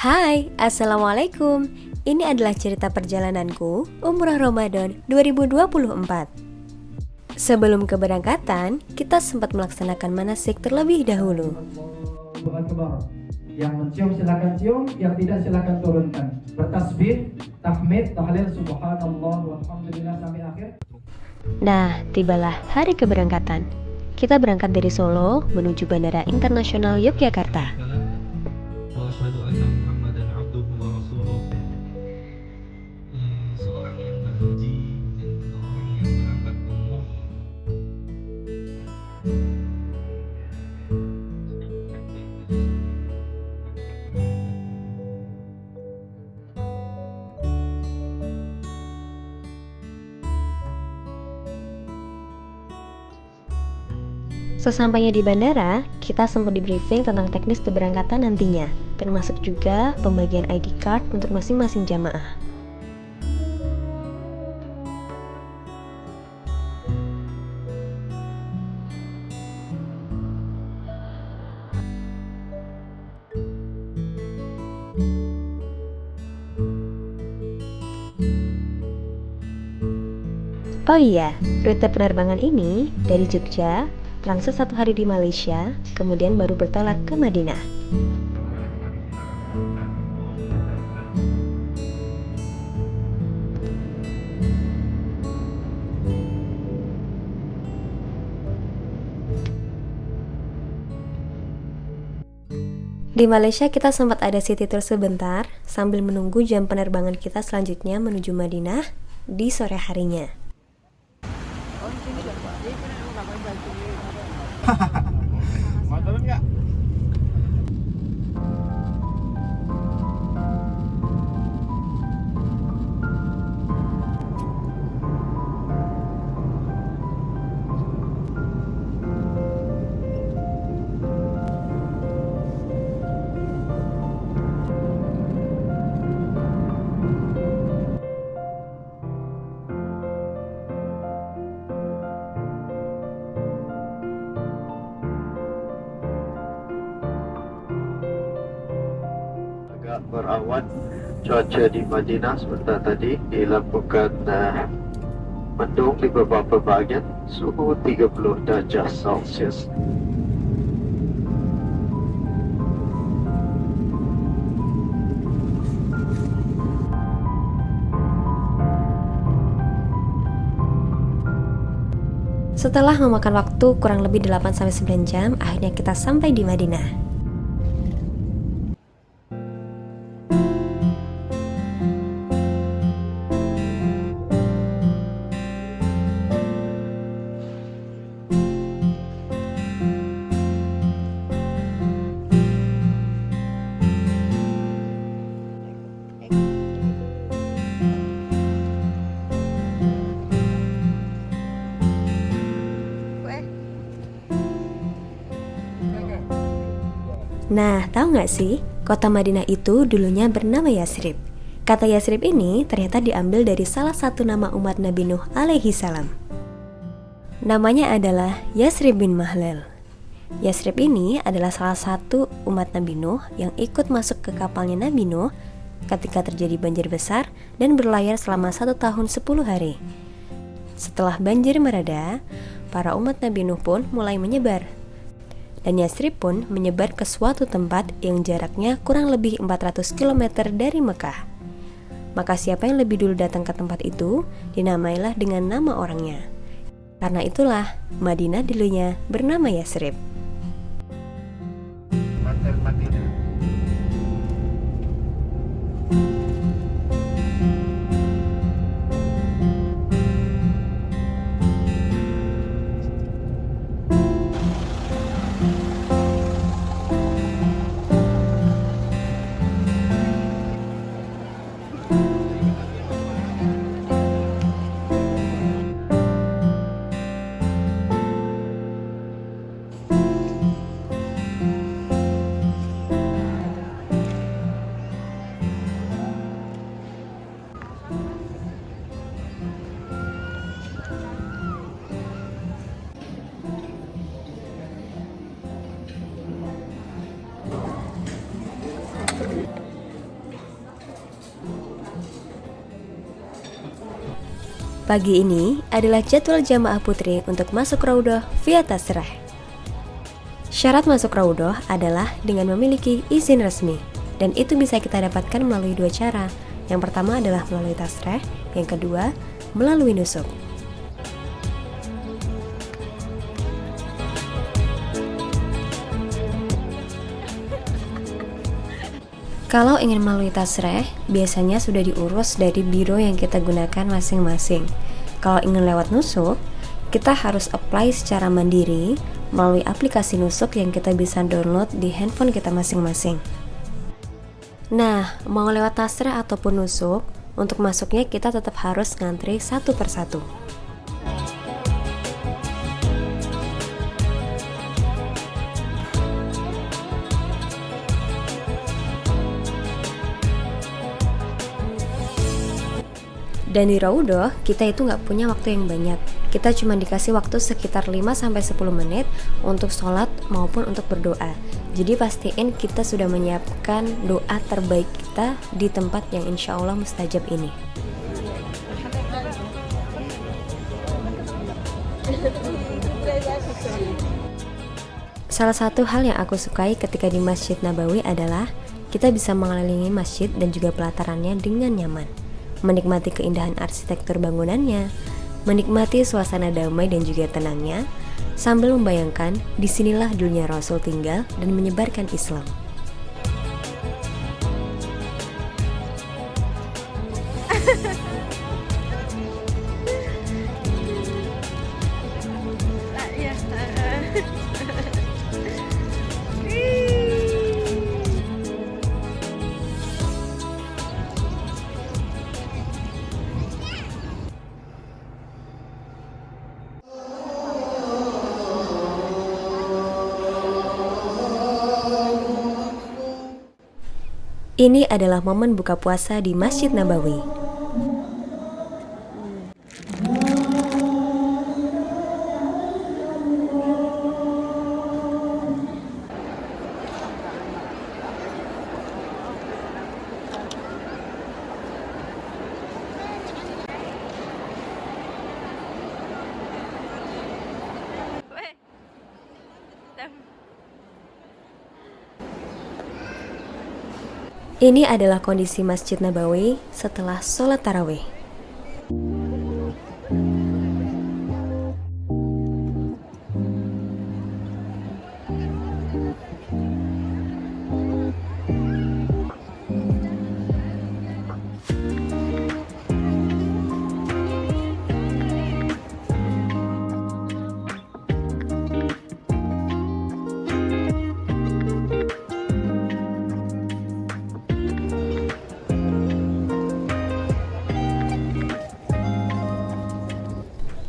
Hai, Assalamualaikum. Ini adalah cerita perjalananku Umrah Ramadan 2024. Sebelum keberangkatan, kita sempat melaksanakan manasik terlebih dahulu. Yang mencium silakan cium, yang tidak silakan turunkan. Bertasbih, tahmid, tahlil, subhanallah, walhamdulillah sampai akhir. Nah, tibalah hari keberangkatan. Kita berangkat dari Solo menuju Bandara Internasional Yogyakarta. Sesampainya di bandara, kita sempat di-briefing tentang teknis keberangkatan nantinya, termasuk juga pembagian ID card untuk masing-masing jamaah. Oh iya, rute penerbangan ini dari Jogja, langsung 1 hari di Malaysia, kemudian baru bertolak ke Madinah. Di Malaysia kita sempat ada city tour sebentar sambil menunggu jam penerbangan kita selanjutnya menuju Madinah di sore harinya. Mau turun nggak? Berawan, cuaca di Madinah sebentar tadi dilaporkan mendung di beberapa bahagian, suhu 30 darjah Celsius. Setelah memakan waktu kurang lebih 8-9 jam, akhirnya kita sampai di Madinah. Nah, tahu nggak sih, kota Madinah itu dulunya bernama Yasrib. Kata Yasrib ini ternyata diambil dari salah satu nama umat Nabi Nuh alaihi salam. Namanya adalah Yasrib bin Mahlel. Yasrib ini adalah salah satu umat Nabi Nuh yang ikut masuk ke kapalnya Nabi Nuh ketika terjadi banjir besar dan berlayar selama 1 tahun 10 hari. Setelah banjir mereda, para umat Nabi Nuh pun mulai menyebar. Dan Yasrib pun menyebar ke suatu tempat yang jaraknya kurang lebih 400 km dari Mekah. Maka siapa yang lebih dulu datang ke tempat itu, dinamailah dengan nama orangnya. Karena itulah, Madinah dulunya bernama Yasrib. Madinah. Pagi ini adalah jadwal jamaah putri untuk masuk Raudhah via Tasreh. Syarat masuk Raudhah adalah dengan memiliki izin resmi, dan itu bisa kita dapatkan melalui dua cara. Yang pertama adalah melalui Tasreh, yang kedua melalui nusuk. Kalau ingin melalui Tasreh, biasanya sudah diurus dari biro yang kita gunakan masing-masing. Kalau ingin lewat nusuk, kita harus apply secara mandiri melalui aplikasi nusuk yang kita bisa download di handphone kita masing-masing. Nah, mau lewat Tasreh ataupun nusuk, untuk masuknya kita tetap harus ngantri satu persatu. Dan di Raudhah, kita itu nggak punya waktu yang banyak. Kita cuma dikasih waktu sekitar 5-10 menit untuk sholat maupun untuk berdoa. Jadi pastiin kita sudah menyiapkan doa terbaik kita di tempat yang insya Allah mustajab ini. Salah satu hal yang aku sukai ketika di Masjid Nabawi adalah kita bisa mengelilingi masjid dan juga pelatarannya dengan nyaman, menikmati keindahan arsitektur bangunannya, menikmati suasana damai dan juga tenangnya, sambil membayangkan disinilah dulunya Rasul tinggal dan menyebarkan Islam. Ini adalah momen buka puasa di Masjid Nabawi. Ini adalah kondisi Masjid Nabawi setelah sholat tarawih.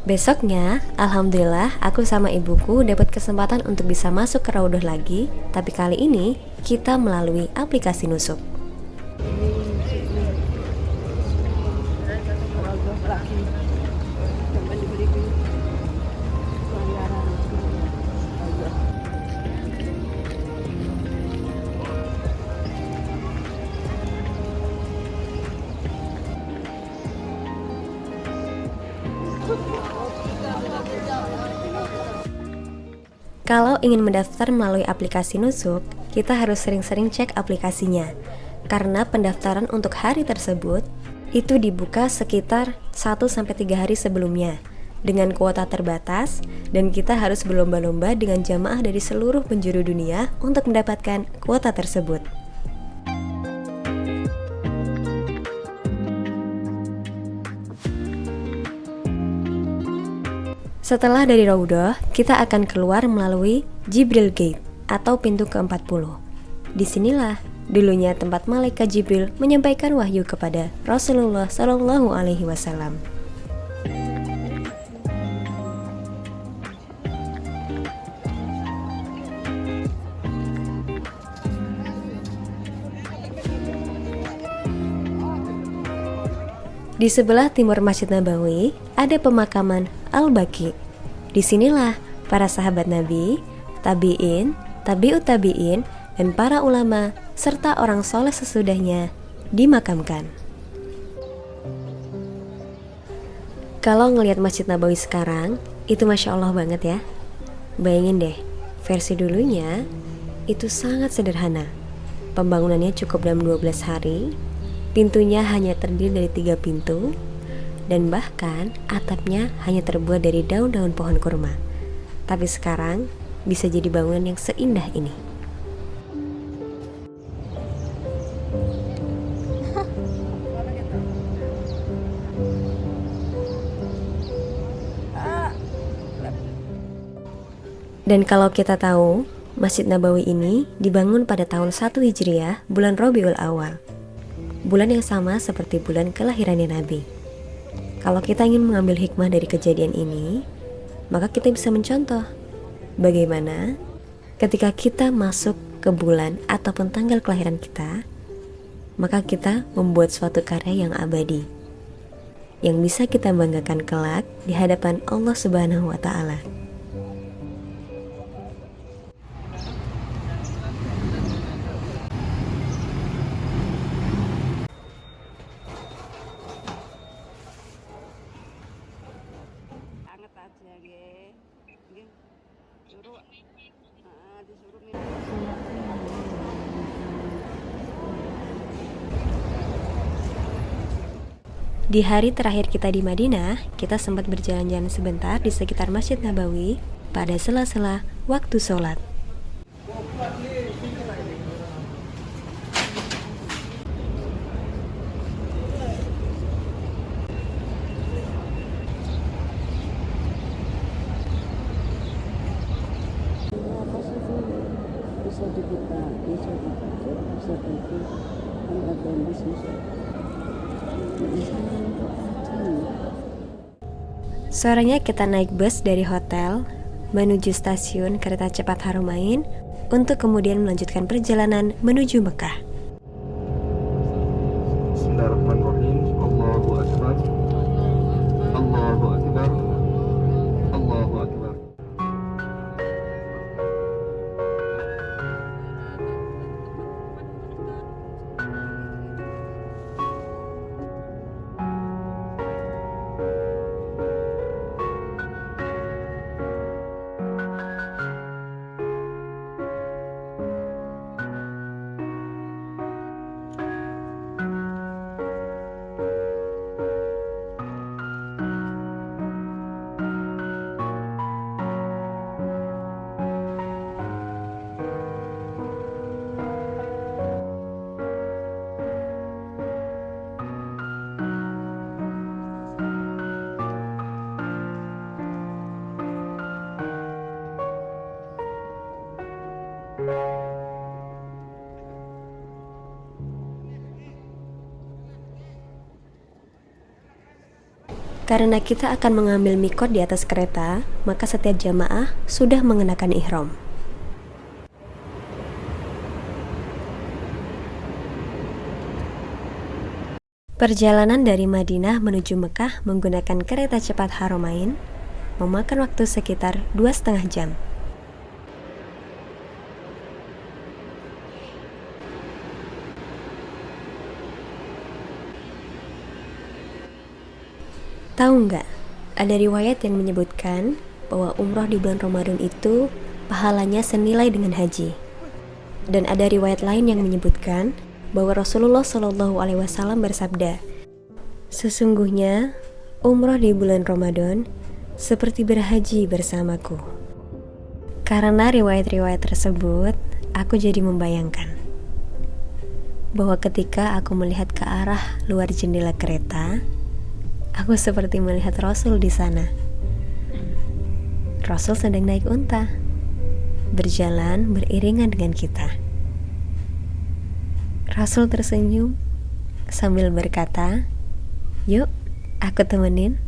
Besoknya, alhamdulillah aku sama ibuku dapat kesempatan untuk bisa masuk ke Raudhah lagi, tapi kali ini kita melalui aplikasi nusuk. Kalau ingin mendaftar melalui aplikasi nusuk, kita harus sering-sering cek aplikasinya. Karena pendaftaran untuk hari tersebut itu dibuka sekitar 1-3 hari sebelumnya dengan kuota terbatas, dan kita harus berlomba-lomba dengan jamaah dari seluruh penjuru dunia untuk mendapatkan kuota tersebut. Setelah dari Raudhah, kita akan keluar melalui Jibril Gate atau pintu ke-40. Disinilah dulunya tempat malaikat Jibril menyampaikan wahyu kepada Rasulullah Shallallahu Alaihi Wasallam. Di sebelah timur Masjid Nabawi ada pemakaman Al-Baqi. Disinilah para sahabat Nabi, tabi'in, tabi'ut tabi'in, dan para ulama serta orang soleh sesudahnya dimakamkan. Kalau ngelihat Masjid Nabawi sekarang, itu Masya Allah banget ya. Bayangin deh, versi dulunya itu sangat sederhana. Pembangunannya cukup dalam 12 hari, pintunya hanya terdiri dari 3 pintu, dan bahkan atapnya hanya terbuat dari daun-daun pohon kurma. Tapi sekarang bisa jadi bangunan yang seindah ini. Dan kalau kita tahu, Masjid Nabawi ini dibangun pada tahun 1 Hijriah, bulan Rabiul Awal. Bulan yang sama seperti bulan kelahirannya Nabi. Kalau kita ingin mengambil hikmah dari kejadian ini, maka kita bisa mencontoh bagaimana ketika kita masuk ke bulan ataupun tanggal kelahiran kita, maka kita membuat suatu karya yang abadi, yang bisa kita banggakan kelak di hadapan Allah Subhanahu wa Ta'ala. Di hari terakhir kita di Madinah, kita sempat berjalan-jalan sebentar di sekitar Masjid Nabawi pada sela-sela waktu sholat. Bisa dibuka, bisa ditutup, bisa tutup, ada kondisi. Sorenya kita naik bus dari hotel menuju stasiun kereta cepat Haramain untuk kemudian melanjutkan perjalanan menuju Mekah. Bismillahirrahmanirrahim. Allahu Akbar. Allahu Akbar. Allahu Akbar. Karena kita akan mengambil mikot di atas kereta, maka setiap jamaah sudah mengenakan ihram. Perjalanan dari Madinah menuju Mekah menggunakan kereta cepat Haramain memakan waktu sekitar 2,5 jam. Tahu nggak, ada riwayat yang menyebutkan bahwa umroh di bulan Ramadan itu pahalanya senilai dengan haji. Dan ada riwayat lain yang menyebutkan bahwa Rasulullah Shallallahu Alaihi Wasallam bersabda, sesungguhnya umroh di bulan Ramadan seperti berhaji bersamaku. Karena riwayat-riwayat tersebut, aku jadi membayangkan bahwa ketika aku melihat ke arah luar jendela kereta, aku seperti melihat Rasul di sana. Rasul sedang naik unta, berjalan beriringan dengan kita. Rasul tersenyum sambil berkata, "Yuk, aku temenin."